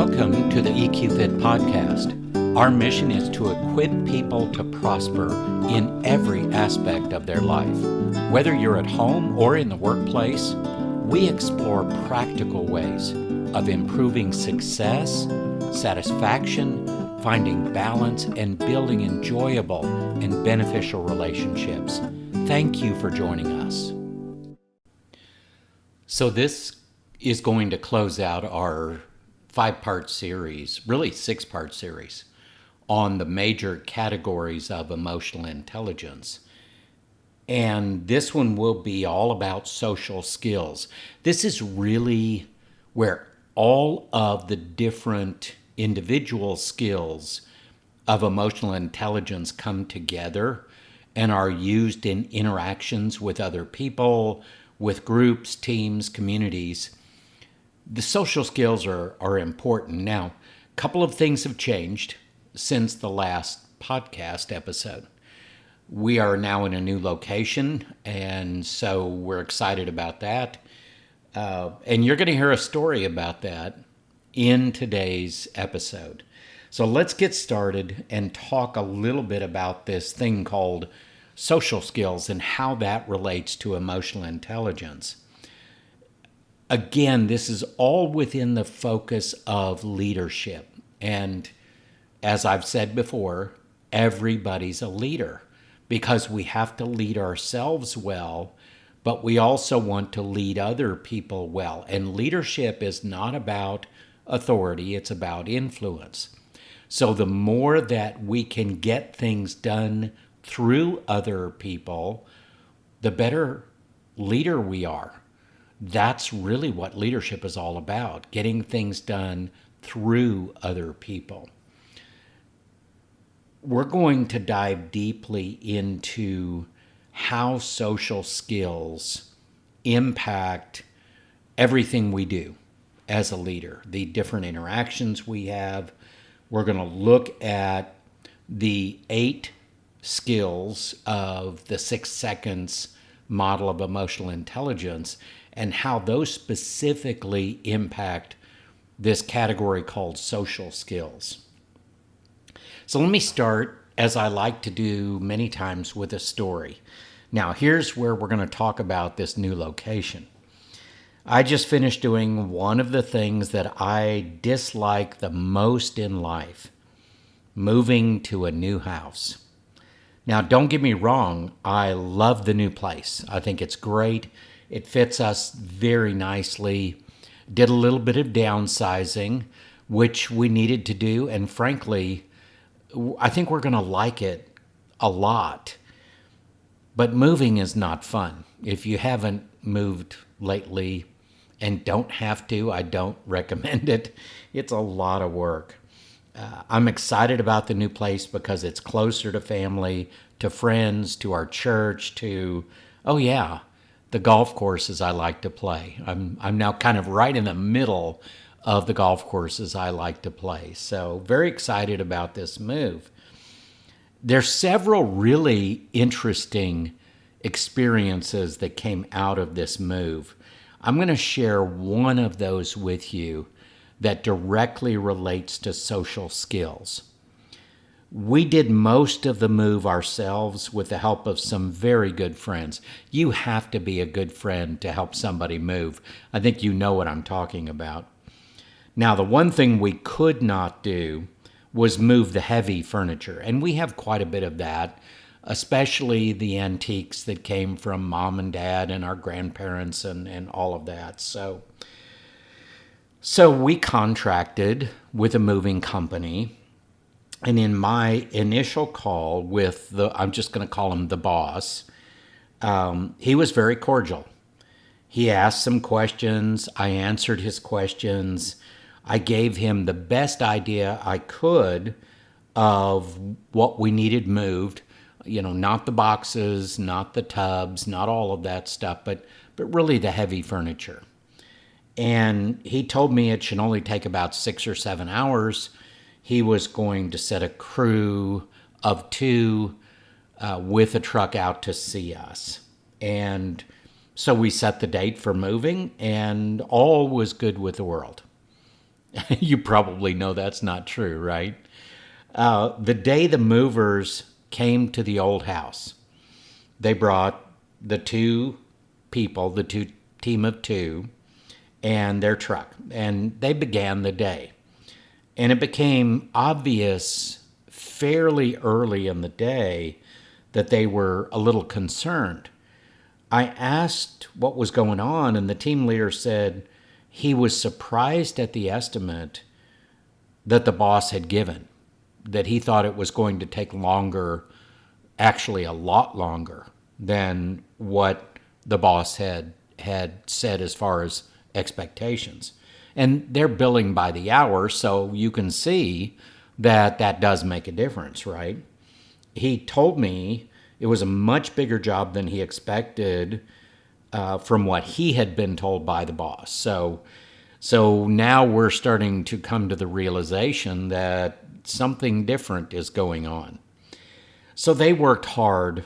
Welcome to the EQ Fit podcast. Our mission is to equip people to prosper in every aspect of their life. Whether you're at home or in the workplace, we explore practical ways of improving success, satisfaction, finding balance, and building enjoyable and beneficial relationships. Thank you for joining us. So this is going to close out our 5-part series, really 6-part series, on the major categories of emotional intelligence. And this one will be all about social skills. This is really where all of the different individual skills of emotional intelligence come together and are used in interactions with other people, with groups, teams, communities. The social skills are important. Now, a couple of things have changed since the last podcast episode. We are now in a new location, and so we're excited about that. And you're going to hear a story about that in today's episode. So let's get started and talk a little bit about this thing called social skills and how that relates to emotional intelligence. Again, this is all within the focus of leadership. And as I've said before, everybody's a leader because we have to lead ourselves well, but we also want to lead other people well. And leadership is not about authority, it's about influence. So the more that we can get things done through other people, the better leader we are. That's really what leadership is all about, getting things done through other people. We're going to dive deeply into how social skills impact everything we do as a leader, the different interactions we have. We're going to look at the 8 skills of the 6 seconds model of emotional intelligence and how those specifically impact this category called social skills. So let me start, as I like to do many times, with a story. Now, here's where we're going to talk about this new location. I just finished doing one of the things that I dislike the most in life, moving to a new house. Now, don't get me wrong, I love the new place. I think it's great. It fits us very nicely. Did a little bit of downsizing, which we needed to do, and frankly, I think we're going to like it a lot. But moving is not fun. If you haven't moved lately and don't have to, I don't recommend it. It's a lot of work. I'm excited about the new place because it's closer to family, to friends, to our church, to, the golf courses I like to play. I'm now kind of right in the middle of the golf courses I like to play. So very excited about this move. There's several really interesting experiences that came out of this move. I'm going to share one of those with you that directly relates to social skills. We did most of the move ourselves with the help of some very good friends. You have to be a good friend to help somebody move. I think you know what I'm talking about. Now, the one thing we could not do was move the heavy furniture, and we have quite a bit of that, especially the antiques that came from mom and dad and our grandparents and all of that. So we contracted with a moving company, and in my initial call with I'm just going to call him the boss, he was very cordial. He asked some questions. I answered his questions. I gave him the best idea I could of what we needed moved. Not the boxes, not the tubs, not all of that stuff, but really the heavy furniture. And he told me it should only take about 6 or 7 hours. He was going to set a crew of 2 with a truck out to see us. And so we set the date for moving, and all was good with the world. You probably know that's not true, right? The day the movers came to the old house, they brought the two people, the two team of two, and their truck, and they began the day. And it became obvious fairly early in the day that they were a little concerned. I asked what was going on, and the team leader said he was surprised at the estimate that the boss had given, that he thought it was going to take longer, actually a lot longer than what the boss had said as far as expectations. And they're billing by the hour, so you can see that that does make a difference, right? He told me it was a much bigger job than he expected from what he had been told by the boss. So now we're starting to come to the realization that something different is going on. So they worked hard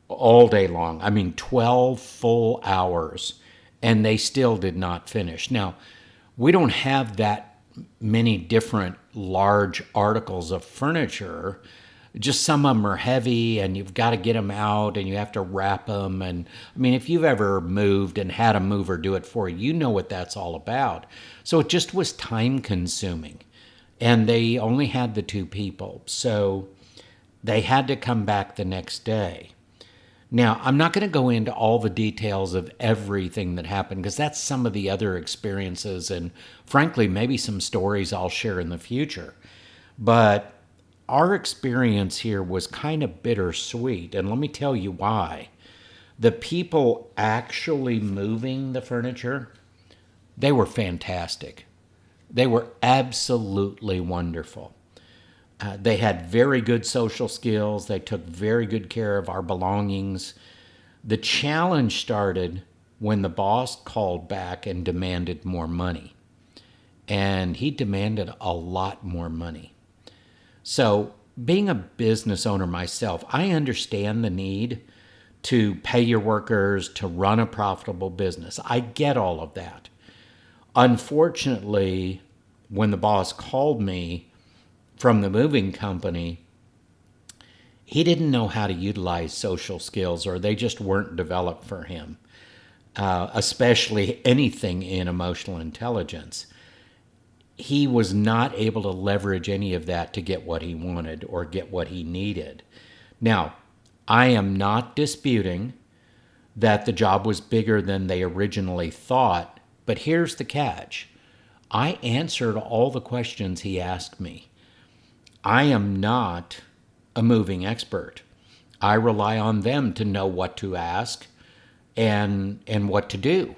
all day long. I mean, 12 full hours, and they still did not finish. Now, we don't have that many different large articles of furniture. Just some of them are heavy, and you've got to get them out, and you have to wrap them. And I mean, if you've ever moved and had a mover do it for you, you know what that's all about. So it just was time consuming, and they only had the two people. So they had to come back the next day. Now, I'm not going to go into all the details of everything that happened because that's some of the other experiences and, frankly, maybe some stories I'll share in the future. But our experience here was kind of bittersweet, and let me tell you why. The people actually moving the furniture, they were fantastic. They were absolutely wonderful. They had very good social skills. They took very good care of our belongings. The challenge started when the boss called back and demanded more money. And he demanded a lot more money. So, being a business owner myself, I understand the need to pay your workers, to run a profitable business. I get all of that. Unfortunately, when the boss called me from the moving company, he didn't know how to utilize social skills, or they just weren't developed for him, especially anything in emotional intelligence. He was not able to leverage any of that to get what he wanted or get what he needed. Now, I am not disputing that the job was bigger than they originally thought, but here's the catch. I answered all the questions he asked me. I am not a moving expert. I rely on them to know what to ask and what to do.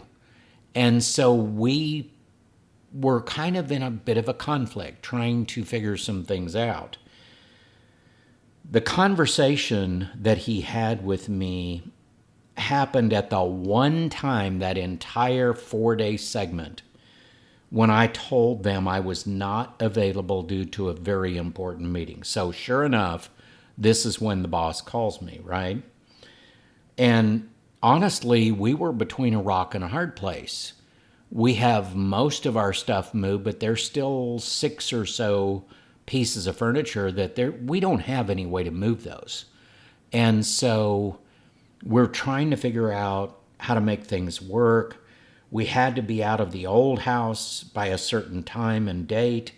And so we were kind of in a bit of a conflict, trying to figure some things out. The conversation that he had with me happened at the one time that entire 4-day segment when I told them I was not available due to a very important meeting. So sure enough, this is when the boss calls me, right? And honestly, we were between a rock and a hard place. We have most of our stuff moved, but there's still 6 or so pieces of furniture that we don't have any way to move those. And so we're trying to figure out how to make things work. We had to be out of the old house by a certain time and date.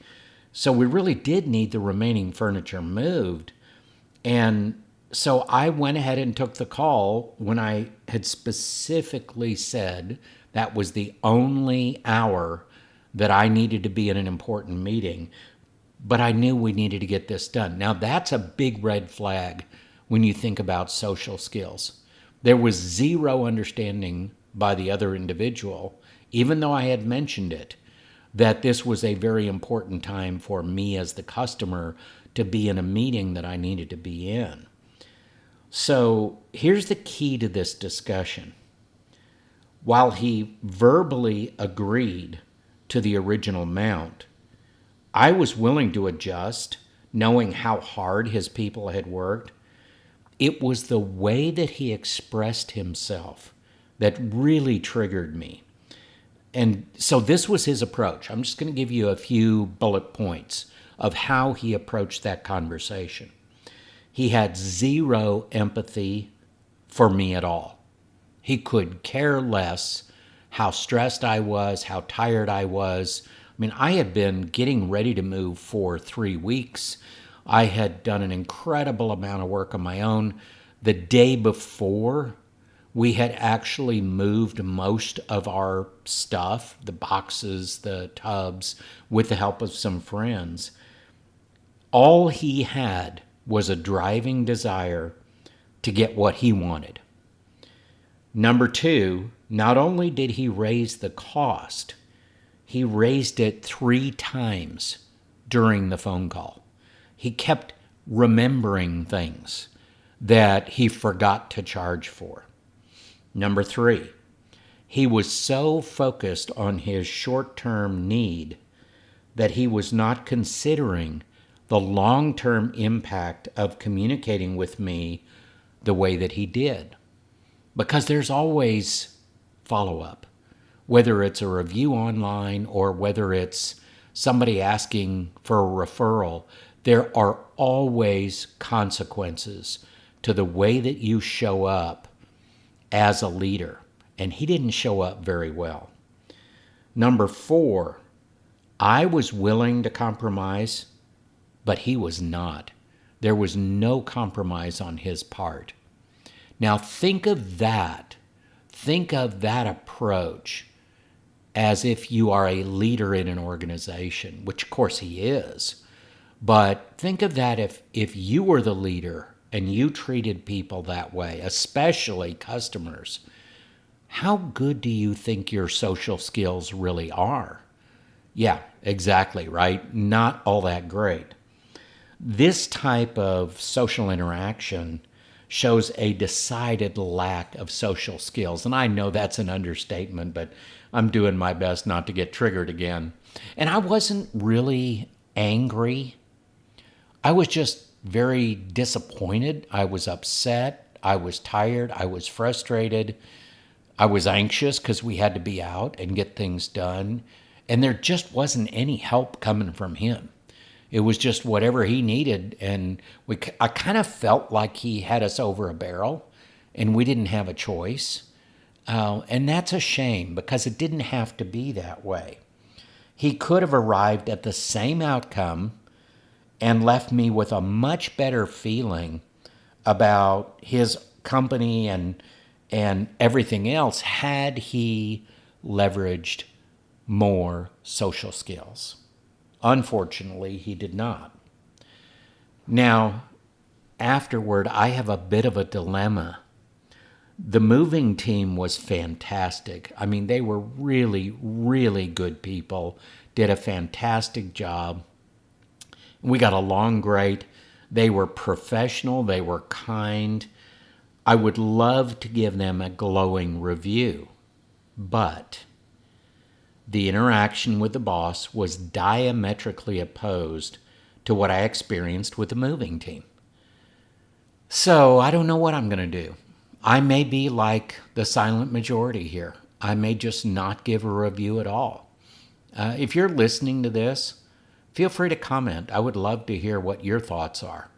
So we really did need the remaining furniture moved. And so I went ahead and took the call when I had specifically said that was the only hour that I needed to be in an important meeting. But I knew we needed to get this done. Now, that's a big red flag when you think about social skills. There was zero understanding by the other individual, even though I had mentioned it, that this was a very important time for me as the customer to be in a meeting that I needed to be in. So here's the key to this discussion. While he verbally agreed to the original amount, I was willing to adjust, knowing how hard his people had worked. It was the way that he expressed himself that really triggered me. And so this was his approach. I'm just going to give you a few bullet points of how he approached that conversation. He had zero empathy for me at all. He could care less how stressed I was, how tired I was. I mean, I had been getting ready to move for 3 weeks. I had done an incredible amount of work on my own. The day before, we had actually moved most of our stuff, the boxes, the tubs, with the help of some friends. All he had was a driving desire to get what he wanted. Number two, not only did he raise the cost, he raised it 3 times during the phone call. He kept remembering things that he forgot to charge for. Number 3, he was so focused on his short-term need that he was not considering the long-term impact of communicating with me the way that he did. Because there's always follow-up, whether it's a review online or whether it's somebody asking for a referral. There are always consequences to the way that you show up as a leader. And he didn't show up very well. Number 4, I was willing to compromise, but he was not. There was no compromise on his part. Now think of that. Think of that approach as if you are a leader in an organization, which of course he is. But think of that if you were the leader and you treated people that way, especially customers. How good do you think your social skills really are? Yeah, exactly, right? Not all that great. This type of social interaction shows a decided lack of social skills. And I know that's an understatement, but I'm doing my best not to get triggered again. And I wasn't really angry. I was just very disappointed. I was upset. I was tired. I was frustrated. I was anxious because we had to be out and get things done. And there just wasn't any help coming from him. It was just whatever he needed. And I kind of felt like he had us over a barrel and we didn't have a choice. And that's a shame because it didn't have to be that way. He could have arrived at the same outcome and left me with a much better feeling about his company and everything else had he leveraged more social skills. Unfortunately, he did not. Now, afterward, I have a bit of a dilemma. The moving team was fantastic. I mean, they were really, really good people, did a fantastic job. We got along great. They were professional. They were kind. I would love to give them a glowing review, but the interaction with the boss was diametrically opposed to what I experienced with the moving team. So I don't know what I'm going to do. I may be like the silent majority here. I may just not give a review at all. If you're listening to this, feel free to comment. I would love to hear what your thoughts are.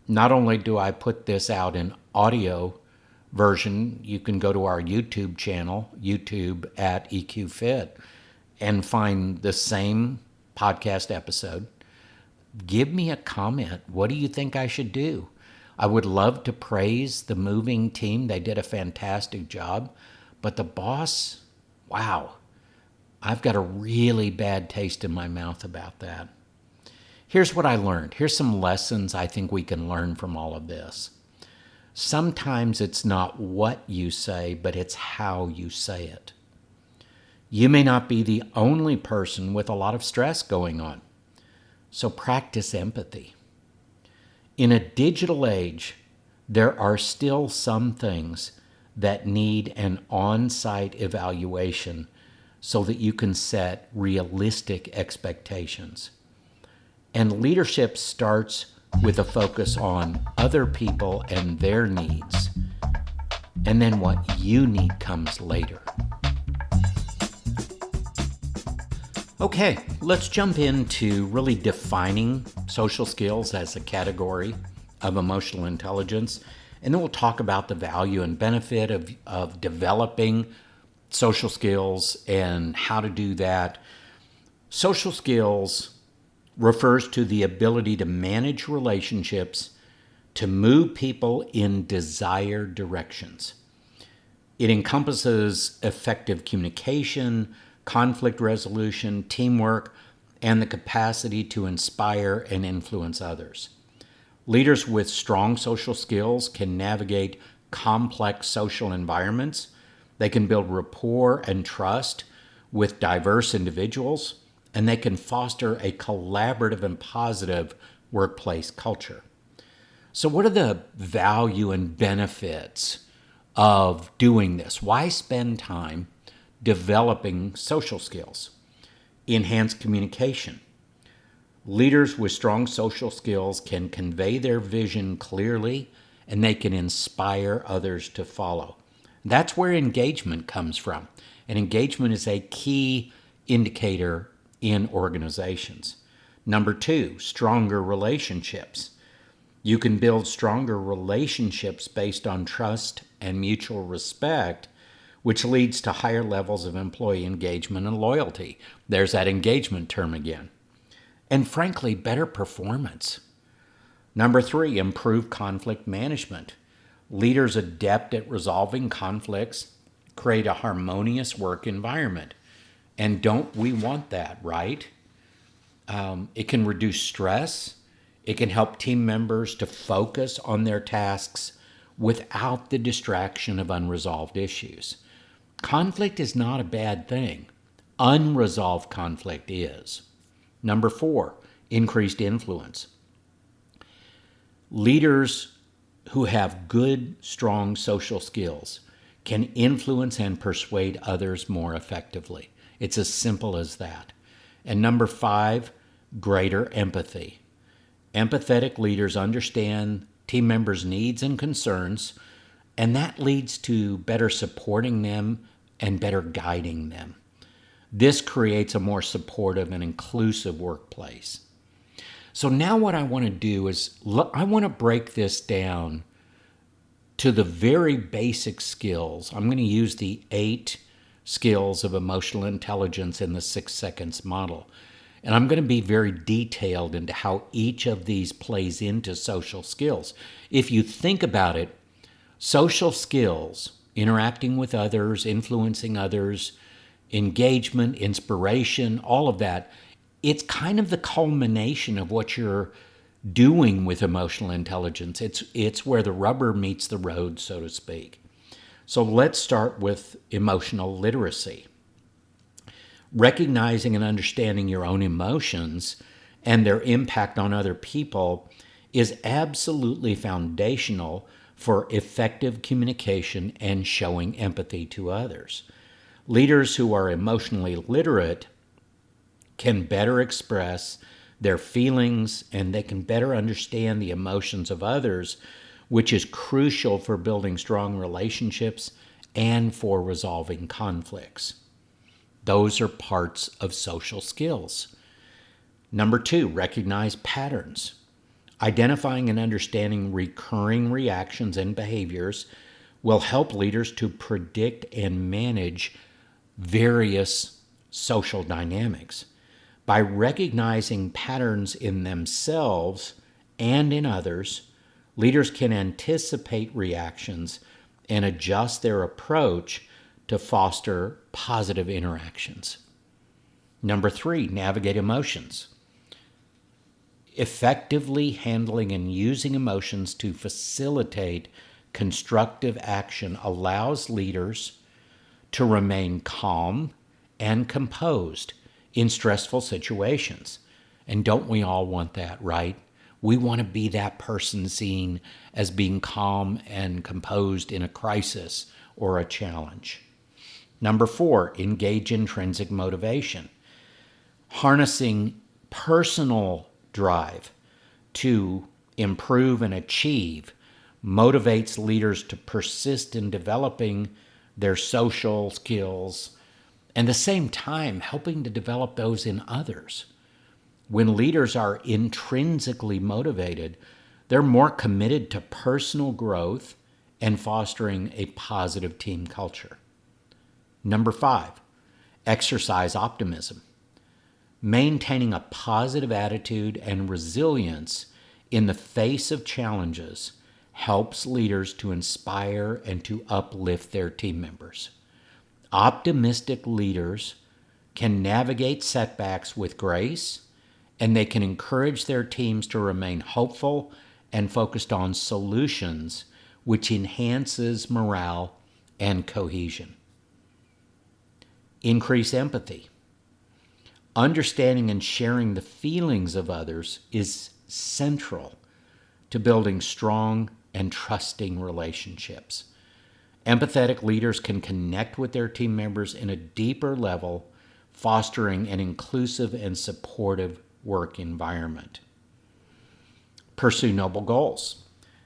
Not only do I put this out in audio version, you can go to our YouTube channel, YouTube at EQFit, and find the same podcast episode. Give me a comment. What do you think I should do? I would love to praise the moving team. They did a fantastic job. But the boss, wow, I've got a really bad taste in my mouth about that. Here's what I learned. Here's some lessons I think we can learn from all of this. Sometimes it's not what you say, but it's how you say it. You may not be the only person with a lot of stress going on. So practice empathy. In a digital age, there are still some things that need an on-site evaluation so that you can set realistic expectations. And leadership starts with a focus on other people and their needs. And then what you need comes later. Okay, let's jump into really defining social skills as a category of emotional intelligence. And then we'll talk about the value and benefit of developing social skills and how to do that. Social skills refers to the ability to manage relationships, to move people in desired directions. It encompasses effective communication, conflict resolution, teamwork, and the capacity to inspire and influence others. Leaders with strong social skills can navigate complex social environments. They can build rapport and trust with diverse individuals, and they can foster a collaborative and positive workplace culture. So, what are the value and benefits of doing this? Why spend time developing social skills? Enhanced communication. Leaders with strong social skills can convey their vision clearly and they can inspire others to follow. That's where engagement comes from. And engagement is a key indicator in organizations. Number two, stronger relationships. You can build stronger relationships based on trust and mutual respect, which leads to higher levels of employee engagement and loyalty. There's that engagement term again. And frankly, better performance. Number three, improved conflict management. Leaders adept at resolving conflicts create a harmonious work environment. And don't we want that, right? It can reduce stress. It can help team members to focus on their tasks without the distraction of unresolved issues. Conflict is not a bad thing. Unresolved conflict is. Number four, increased influence. Leaders who have good, strong social skills can influence and persuade others more effectively. It's as simple as that. And number five, greater empathy. Empathetic leaders understand team members' needs and concerns, and that leads to better supporting them and better guiding them. This creates a more supportive and inclusive workplace. So now what I want to do is I want to break this down to the very basic skills. I'm going to use the 8 skills of emotional intelligence in the 6 seconds model. And I'm going to be very detailed into how each of these plays into social skills. If you think about it, social skills, interacting with others, influencing others, engagement, inspiration, all of that, it's kind of the culmination of what you're doing with emotional intelligence. It's where the rubber meets the road, so to speak. So let's start with emotional literacy. Recognizing and understanding your own emotions and their impact on other people is absolutely foundational for effective communication and showing empathy to others. Leaders who are emotionally literate can better express their feelings and they can better understand the emotions of others, which is crucial for building strong relationships and for resolving conflicts. Those are parts of social skills. Number 2, recognize patterns. Identifying and understanding recurring reactions and behaviors will help leaders to predict and manage various social dynamics. By recognizing patterns in themselves and in others, leaders can anticipate reactions and adjust their approach to foster positive interactions. Number 3, navigate emotions. Effectively handling and using emotions to facilitate constructive action allows leaders to remain calm and composed in stressful situations. And don't we all want that, right? We want to be that person seen as being calm and composed in a crisis or a challenge. Number 4, engage intrinsic motivation. Harnessing personal drive to improve and achieve motivates leaders to persist in developing their social skills and at the same time helping to develop those in others. When leaders are intrinsically motivated, they're more committed to personal growth and fostering a positive team culture. Number 5, exercise optimism. Maintaining a positive attitude and resilience in the face of challenges helps leaders to inspire and to uplift their team members. Optimistic leaders can navigate setbacks with grace, and they can encourage their teams to remain hopeful and focused on solutions, which enhances morale and cohesion. Increase empathy. Understanding and sharing the feelings of others is central to building strong and trusting relationships. Empathetic leaders can connect with their team members in a deeper level, fostering an inclusive and supportive work environment. Pursue noble goals.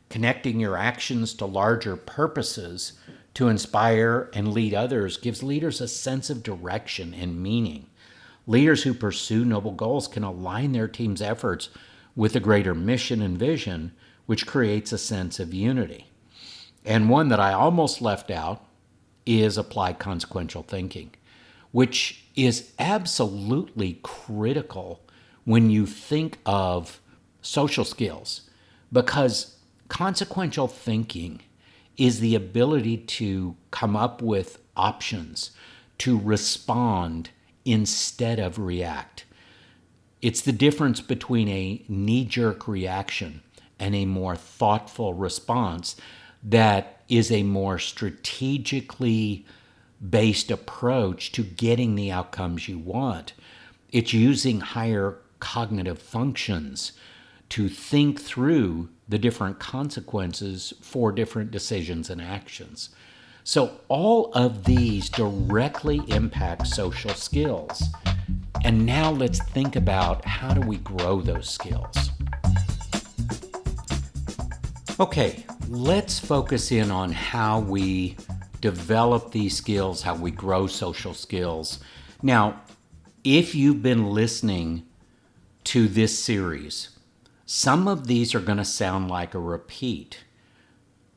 Connecting your actions to larger purposes to inspire and lead others gives leaders a sense of direction and meaning. Leaders who pursue noble goals can align their team's efforts with a greater mission and vision, which creates a sense of unity. And one that I almost left out is apply consequential thinking, which is absolutely critical when you think of social skills, because consequential thinking is the ability to come up with options, to respond instead of react. It's the difference between a knee-jerk reaction and a more thoughtful response that is a more strategically based approach to getting the outcomes you want. It's using higher cognitive functions to think through the different consequences for different decisions and actions. So all of these directly impact social skills. And now let's think about, how do we grow those skills? Okay, let's focus in on how we develop these skills, how we grow social skills. Now, if you've been listening to this series, some of these are going to sound like a repeat.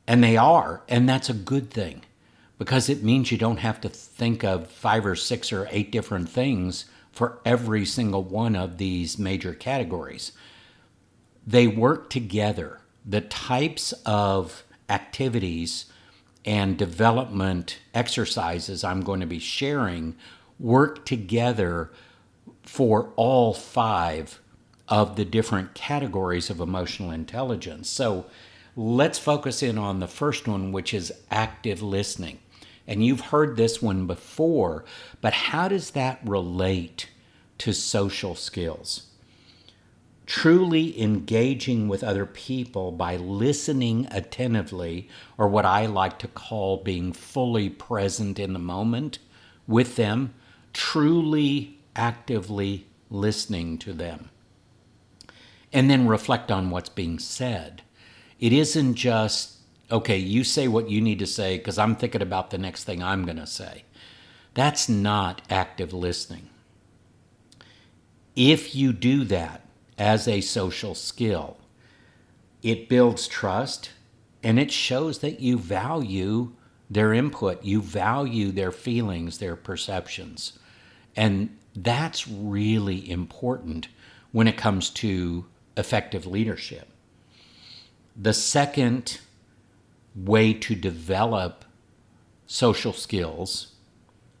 And they are, and that's a good thing, because it means you don't have to think of 5 or 6 or 8 different things for every single one of these major categories. They work together. The types of activities and development exercises I'm going to be sharing work together for all 5 of the different categories of emotional intelligence. So let's focus in on the first one, which is active listening. And you've heard this one before, but how does that relate to social skills? Truly engaging with other people by listening attentively, or what I like to call being fully present in the moment with them, truly actively listening to them. And then reflect on what's being said. It isn't just, okay, you say what you need to say because I'm thinking about the next thing I'm going to say. That's not active listening. If you do that as a social skill, it builds trust and it shows that you value their input, you value their feelings, their perceptions. And that's really important when it comes to effective leadership. The second way to develop social skills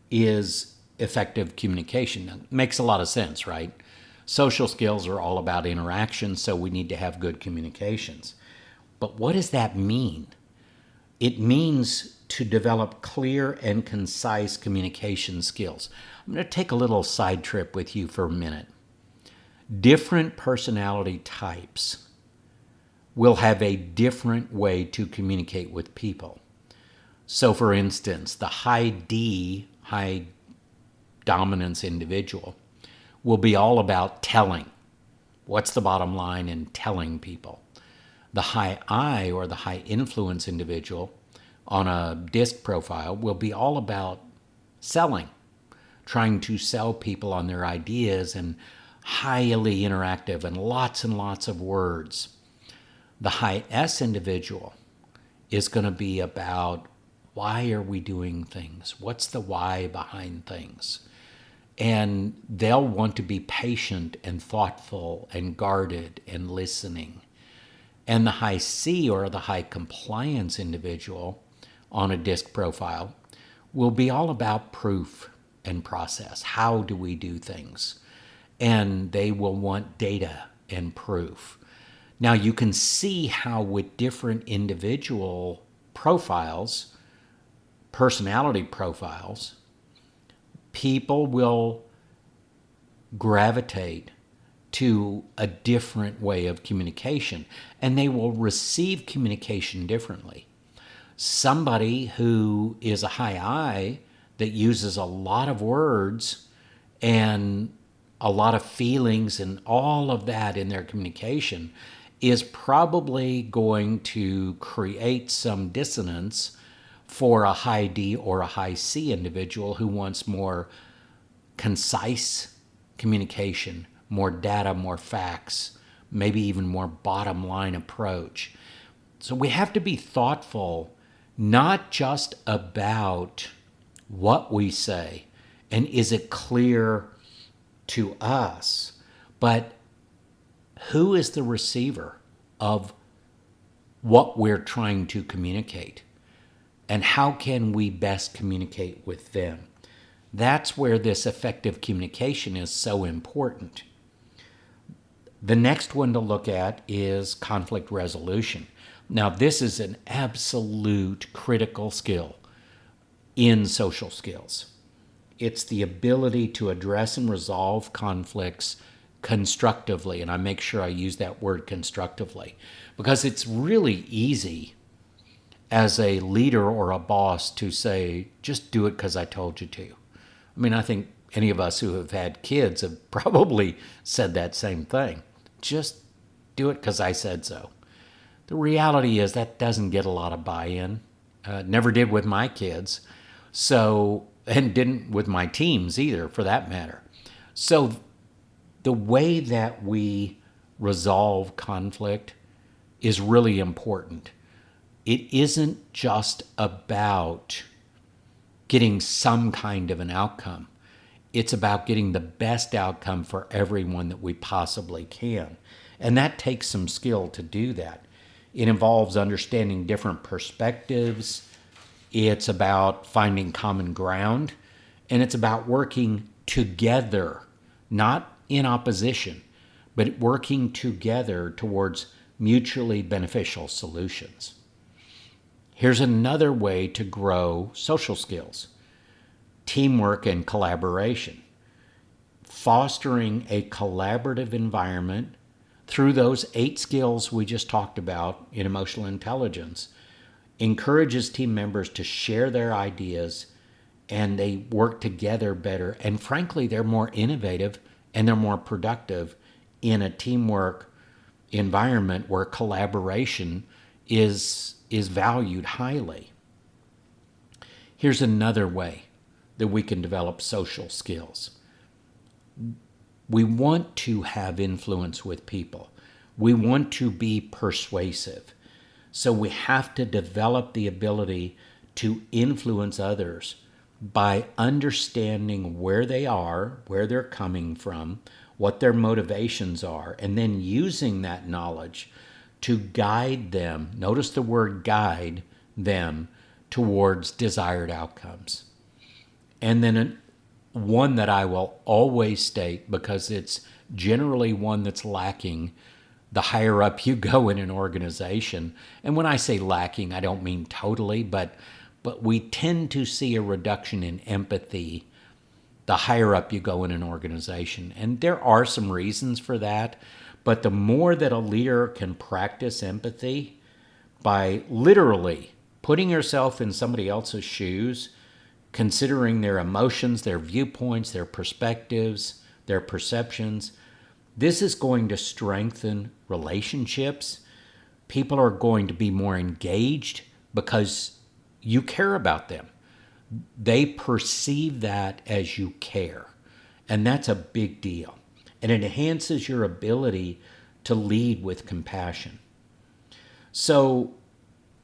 is effective communication. Now, it makes a lot of sense, right? Social skills are all about interaction, so we need to have good communications. But what does that mean? It means to develop clear and concise communication skills. I'm going to take a little side trip with you for a minute. Different personality types will have a different way to communicate with people. So for instance, the high D, high dominance individual will be all about telling. What's the bottom line in telling people? The high I, or the high influence individual on a DISC profile, will be all about selling, trying to sell people on their ideas and highly interactive and lots of words. The high S individual is going to be about, why are we doing things? What's the why behind things? And they'll want to be patient and thoughtful and guarded and listening. And the high C, or the high compliance individual on a DISC profile, will be all about proof and process. How do we do things? And they will want data and proof. Now you can see how with different individual profiles, personality profiles, people will gravitate to a different way of communication, and they will receive communication differently. Somebody who is a high I that uses a lot of words and a lot of feelings and all of that in their communication is probably going to create some dissonance for a high D or a high C individual who wants more concise communication, more data, more facts, maybe even more bottom line approach. So we have to be thoughtful, not just about what we say and is it clear to us, but who is the receiver of what we're trying to communicate, and how can we best communicate with them? That's where this effective communication is so important. The next one to look at is conflict resolution. Now, this is an absolute critical skill in social skills. It's the ability to address and resolve conflicts constructively, and I make sure I use that word constructively, because it's really easy as a leader or a boss to say, just do it because I told you to. I mean, I think any of us who have had kids have probably said that same thing. Just do it because I said so. The reality is that doesn't get a lot of buy-in. Never did with my kids. So, and didn't with my teams either, for that matter. So the way that we resolve conflict is really important. It isn't just about getting some kind of an outcome. It's about getting the best outcome for everyone that we possibly can. And that takes some skill to do that. It involves understanding different perspectives. It's about finding common ground. And it's about working together, not in opposition, but working together towards mutually beneficial solutions. Here's another way to grow social skills: teamwork and collaboration. Fostering a collaborative environment through those 8 skills we just talked about in emotional intelligence encourages team members to share their ideas, and they work together better. And frankly, they're more innovative and they're more productive in a teamwork environment where collaboration is valued highly. Here's another way that we can develop social skills. We want to have influence with people. We want to be persuasive. So we have to develop the ability to influence others by understanding where they are, where they're coming from, what their motivations are, and then using that knowledge to guide them. Notice the word guide them towards desired outcomes. And then one that I will always state, because it's generally one that's lacking the higher up you go in an organization. And when I say lacking, I don't mean totally, but we tend to see a reduction in empathy the higher up you go in an organization. And there are some reasons for that, but the more that a leader can practice empathy by literally putting yourself in somebody else's shoes, considering their emotions, their viewpoints, their perspectives, their perceptions, this is going to strengthen relationships. People are going to be more engaged because you care about them. They perceive that as you care. And that's a big deal. And it enhances your ability to lead with compassion. So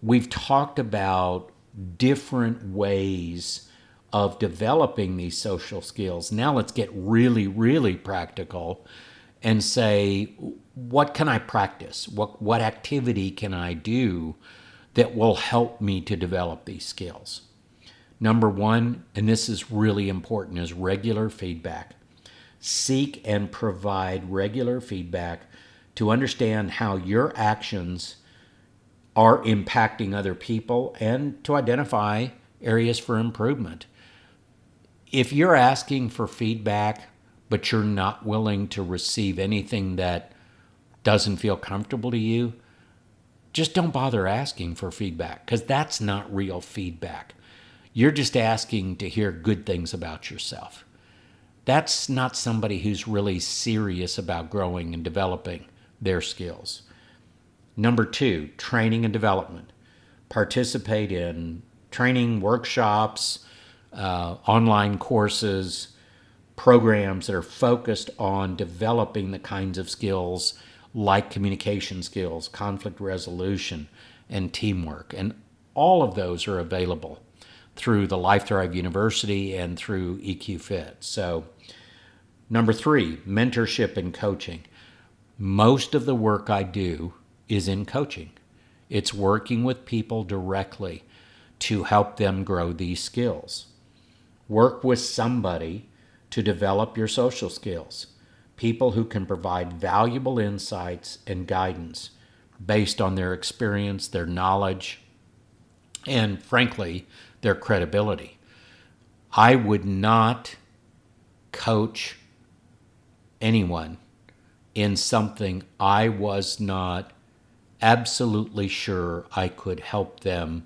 we've talked about different ways of developing these social skills. Now let's get really, really practical and say, what can I practice? What activity can I do that will help me to develop these skills? Number one, and this is really important, is regular feedback. Seek and provide regular feedback to understand how your actions are impacting other people and to identify areas for improvement. If you're asking for feedback, but you're not willing to receive anything that doesn't feel comfortable to you, just don't bother asking for feedback, because that's not real feedback. You're just asking to hear good things about yourself. That's not somebody who's really serious about growing and developing their skills. Number two, training and development. Participate in training workshops, online courses, programs that are focused on developing the kinds of skills like communication skills, conflict resolution, and teamwork. And all of those are available through the Life Thrive University and through EQ Fit. So, number three, mentorship and coaching. Most of the work I do is in coaching. It's working with people directly to help them grow these skills. Work with somebody to develop your social skills. People who can provide valuable insights and guidance based on their experience, their knowledge, and frankly, their credibility. I would not coach anyone in something I was not absolutely sure I could help them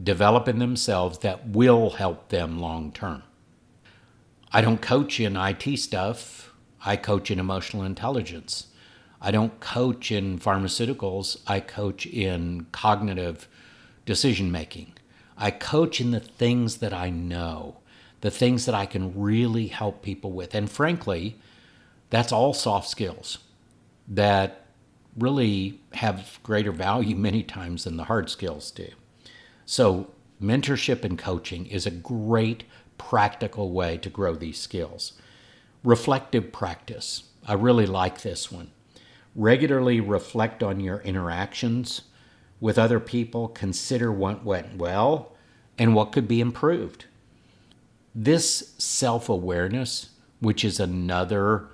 develop in themselves that will help them long term. I don't coach in IT stuff. I coach in emotional intelligence. I don't coach in pharmaceuticals. I coach in cognitive decision making. I coach in the things that I know, the things that I can really help people with. And frankly, that's all soft skills that really have greater value many times than the hard skills do. So mentorship and coaching is a great practical way to grow these skills. Reflective practice. I really like this one. Regularly reflect on your interactions with other people. Consider what went well and what could be improved. This self-awareness, which is another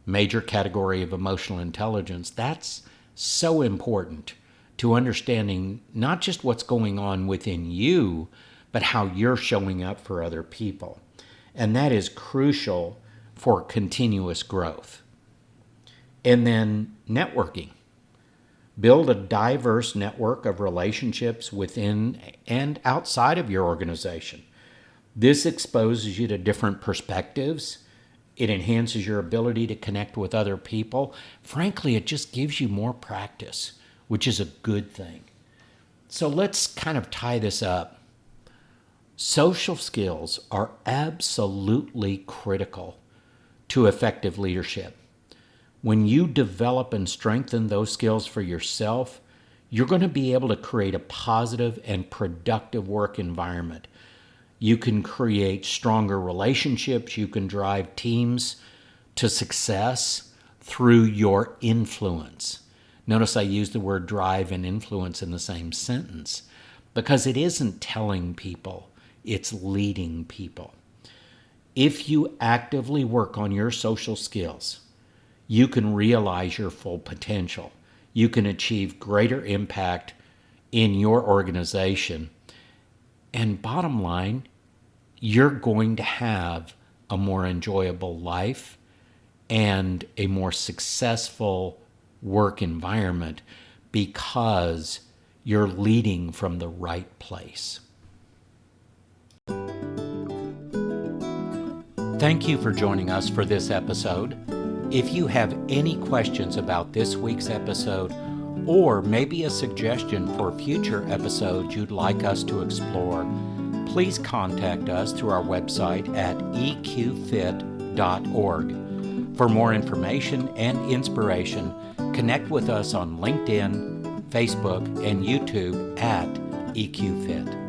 major category of emotional intelligence, that's so important to understanding not just what's going on within you, but how you're showing up for other people. And that is crucial for continuous growth. And then networking. Build a diverse network of relationships within and outside of your organization. This exposes you to different perspectives. It enhances your ability to connect with other people. Frankly, it just gives you more practice, which is a good thing. So let's kind of tie this up. Social skills are absolutely critical to effective leadership. When you develop and strengthen those skills for yourself, you're going to be able to create a positive and productive work environment. You can create stronger relationships. You can drive teams to success through your influence. Notice I use the word drive and influence in the same sentence because it isn't telling people, it's leading people. If you actively work on your social skills, you can realize your full potential. You can achieve greater impact in your organization. And bottom line, you're going to have a more enjoyable life and a more successful work environment because you're leading from the right place. Thank you for joining us for this episode. If you have any questions about this week's episode, or maybe a suggestion for future episodes you'd like us to explore, please contact us through our website at eqfit.org. For more information and inspiration, connect with us on LinkedIn, Facebook, and YouTube at EQFit.